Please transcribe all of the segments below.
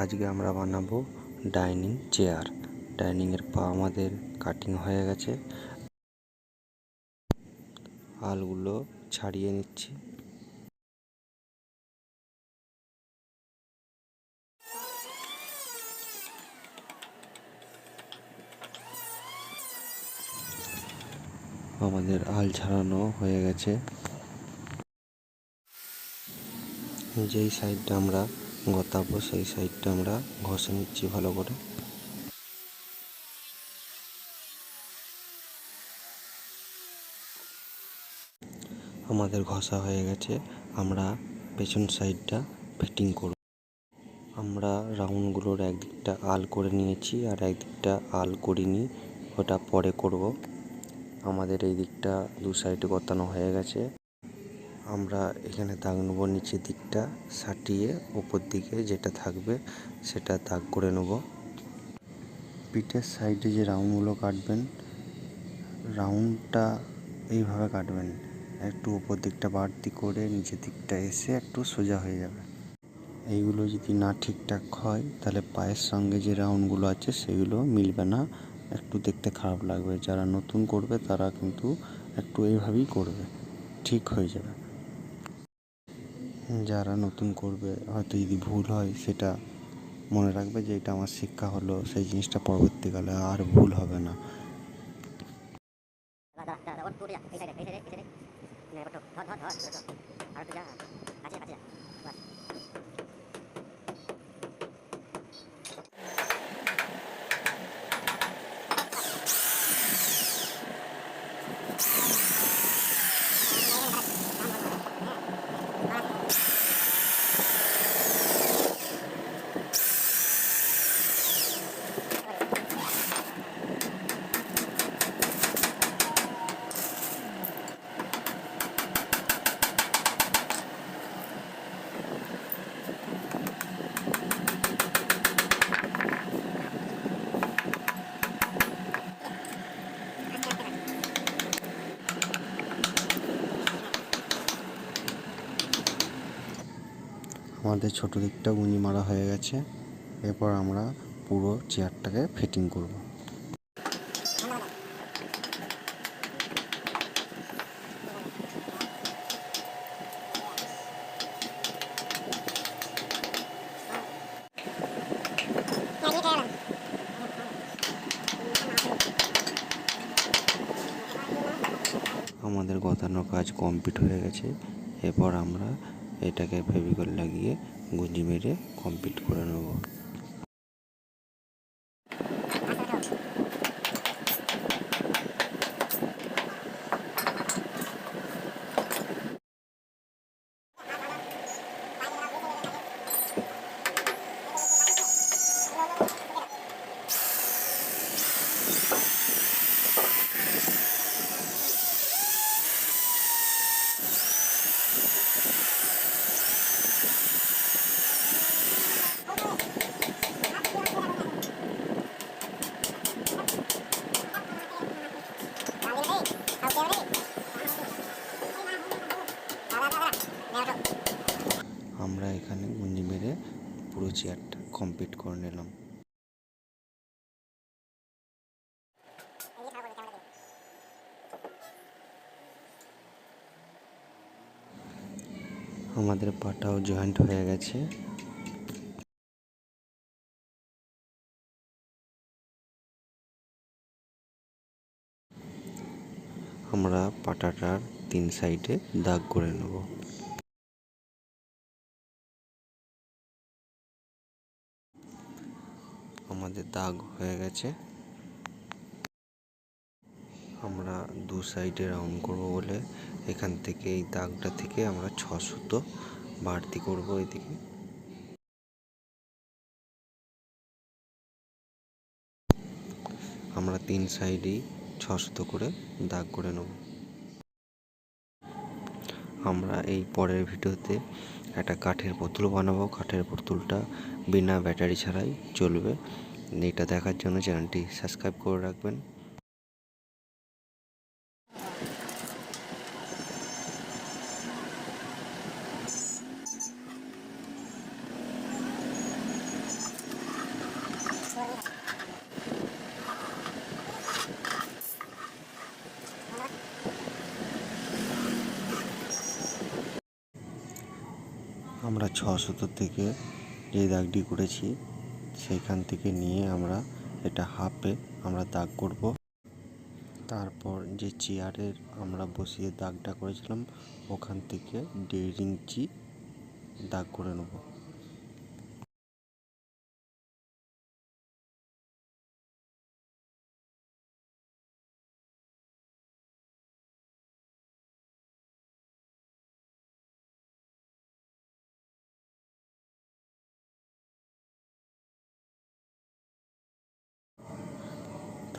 আজকে আমরা বানাবো ডাইনিং চেয়ার। ডাইনিংয়ের পা আমাদের কাটিং হয়ে গেছে, আলগুলো ছাড়িয়ে নিচ্ছি। আমাদের আল ছাড়ানো হয়ে গেছে। যেই সাইডটা আমরা গতাবো সেই সাইডটা আমরা ঘষে নিচ্ছি ভালো করে। আমাদের ঘষা হয়ে গেছে, আমরা পেছন সাইডটা ফিটিং করব। আমরা রাউন্ডগুলোর একদিকটা আল করে নিয়েছি আর একদিকটা আল করিনি, ওটা পরে করব। আমাদের এই দিকটা দু সাইডে গতানো হয়ে গেছে। আমরা এখানে দাগ নেব, নিচের দিকটা সাটিয়ে উপর দিকে যেটা থাকবে সেটা দাগ করে নেব। পিঠের সাইডে যে রাউন্ডগুলো কাটবেন, রাউন্ডটা এইভাবে কাটবেন, একটু উপর দিকটা বাড়তি করে নিচের দিকটা এসে একটু সোজা হয়ে যাবে। এইগুলো যদি না ঠিকঠাক হয় তাহলে পায়ের সঙ্গে যে রাউন্ডগুলো আছে সেগুলো মিলবে না, একটু দেখতে খারাপ লাগবে। যারা নতুন করবে তারা কিন্তু একটু এইভাবেই করবে, ঠিক হয়ে যাবে। যারা নতুন করবে হয়তো যদি ভুল হয় সেটা মনে রাখবে যে এটা আমার শিক্ষা হলো, সেই জিনিসটা পরবর্তীকালে আর ভুল হবে না। আমাদের ছোটো দিকটা গুঁজি মারা হয়ে গেছে, এরপর আমরা পুরো চেয়ারটাকে ফিটিং করব। আমাদের গতানোর কাজ কমপ্লিট হয়ে গেছে, এরপর আমরা এটাকে ফেভিকল লাগিয়ে গুঁজি মেরে কমপ্লিট করে নেব। আমরা এখানে গুঁজি মেরে পুরো চেয়ারটা কমপ্লিট করে নিলাম। আমাদের পাটাও জয়েন্ট হয়ে গেছে। আমরা পাটাটার 3 সাইডে দাগ করে নেব। আমাদের দাগ হয়ে গেছে। আমরা দু সাইডে রাউন্ড করব বলে এখান থেকে এই দাগটা থেকে আমরা 6 সুতো বাড়তি করব এদিকে। আমরা 3 সাইডেই 6 সুতো করে দাগ করে নেব। আমরা এই পরের ভিডিওতে একটা কাঠের পুতুল বানাবো। কাঠের পুতুলটা বিনা ব্যাটারি ছাড়াই চলবে। এটা দেখার জন্য চ্যানেলটি সাবস্ক্রাইব করে রাখবেন। আমরা 6 সুতো থেকে যে দাগটি করেছি সেইখান থেকে নিয়ে আমরা এটা হাফে আমরা দাগ করব। তারপর যে চেয়ারের আমরা বসিয়ে দাগটা করেছিলাম ওখান থেকে 1.5 ইঞ্চি দাগ করে নেব।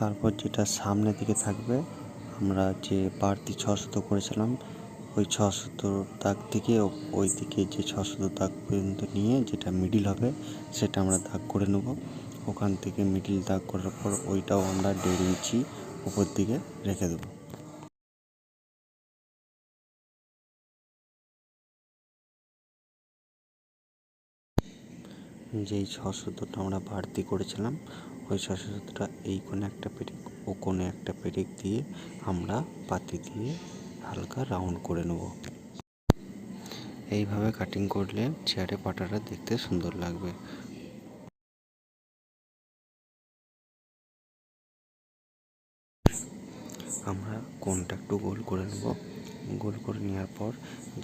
তারপর যেটা সামনে দিকে থাকবে আমরা যে বাড়তি 6 সুতো করেছিলাম ওই 6 সুতোর দাগ থেকে ওই দিকে যে 6 সুতো দাগ পর্যন্ত নিয়ে যেটা মিডিল হবে সেটা আমরা দাগ করে নেব। ওখান থেকে মিডিল দাগ করার পর ওইটাও আমরা 1.5 ইঞ্চি উপর দিকে রেখে দেবো। যেই 6 সুতোটা আমরা বাড়তি করেছিলাম ওই 6 সুতোটা এই কোণে একটা পেরেক ও কোণে একটা পেরেক দিয়ে আমরা পাতি দিয়ে হালকা রাউন্ড করে নেব। এইভাবে কাটিং করলে চেয়ারে পাটাটা দেখতে সুন্দর লাগবে। আমরা কোণটা একটু গোল করে নেব। গোল করে নেওয়ার পর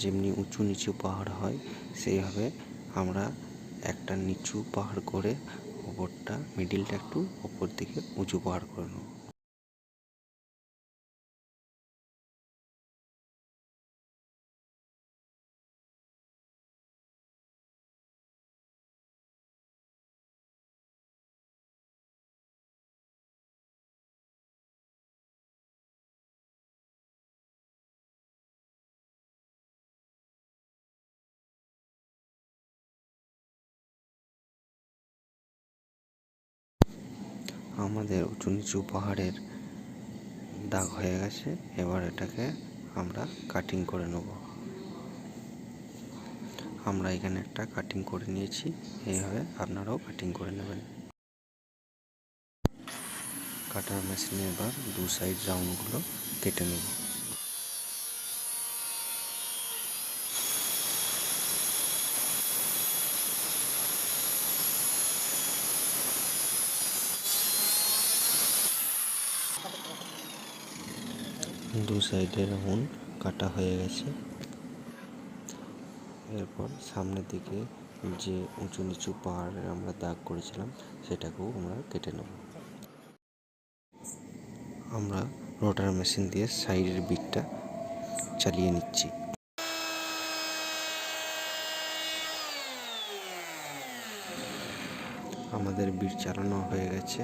যেমনি উঁচু নিচু পাহাড় হয় সেইভাবে আমরা একটা নিচু পাহাড় করে ওপরটা মিডিলটা একটু ওপর দিকে উঁচু পাহাড় করে নেব। আমাদের উঁচু নিচু পাহাড়ের দাগ হয়ে গেছে। এবার এটাকে আমরা কাটিং করে নেব। আমরা এখানে একটা কাটিং করে নিয়েছি, এইভাবে আপনারাও কাটিং করে নেবেন। কাটার মেশিনে এবার দু সাইড রাউন্ডগুলো কেটে নেব। দু সাইডে রাউন্ড কাটা হয়ে গেছে। এরপর সামনের দিকে যে উঁচু নিচু পাহাড়ে আমরা দাগ করেছিলাম সেটাকেও আমরা কেটে নেব। আমরা রোটার মেশিন দিয়ে সাইডের বিটটা চালিয়ে নিচ্ছি। আমাদের বিট চালানো হয়ে গেছে,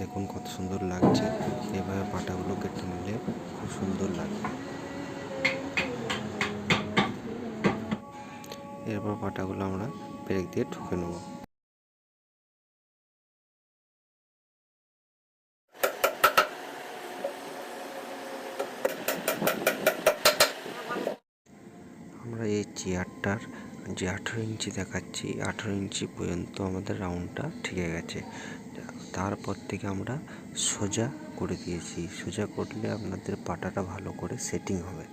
দেখুন কত সুন্দর লাগছে। এভাবে পাটাগুলো কেটে নিলে খুব সুন্দর লাগবে। এরপর পাটাগুলো আমরা পেরেক দিয়ে ঠুকে নেব। আমরা এই চেয়ারটার যে 18 ইঞ্চি দেখাচ্ছি 18 ইঞ্চি পর্যন্ত আমাদের রাউন্ডটা ঠিকে গেছে। তারপর থেকে আমরা সোজা করে দিয়েছি। সোজা করলে আপনাদের পাটাটা ভালো করে সেটিং হবে।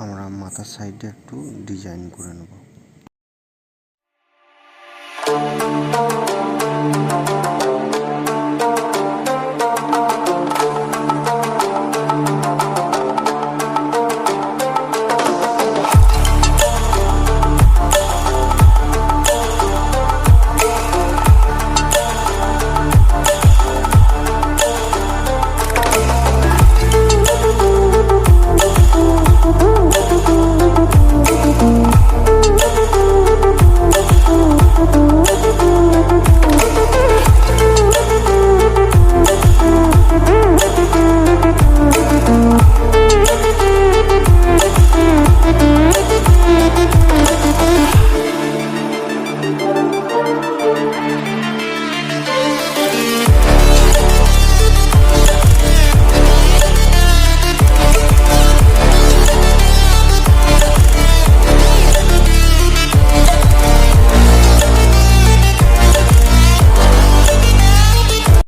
আমরা মাথার সাইডে একটু ডিজাইন করে নেব।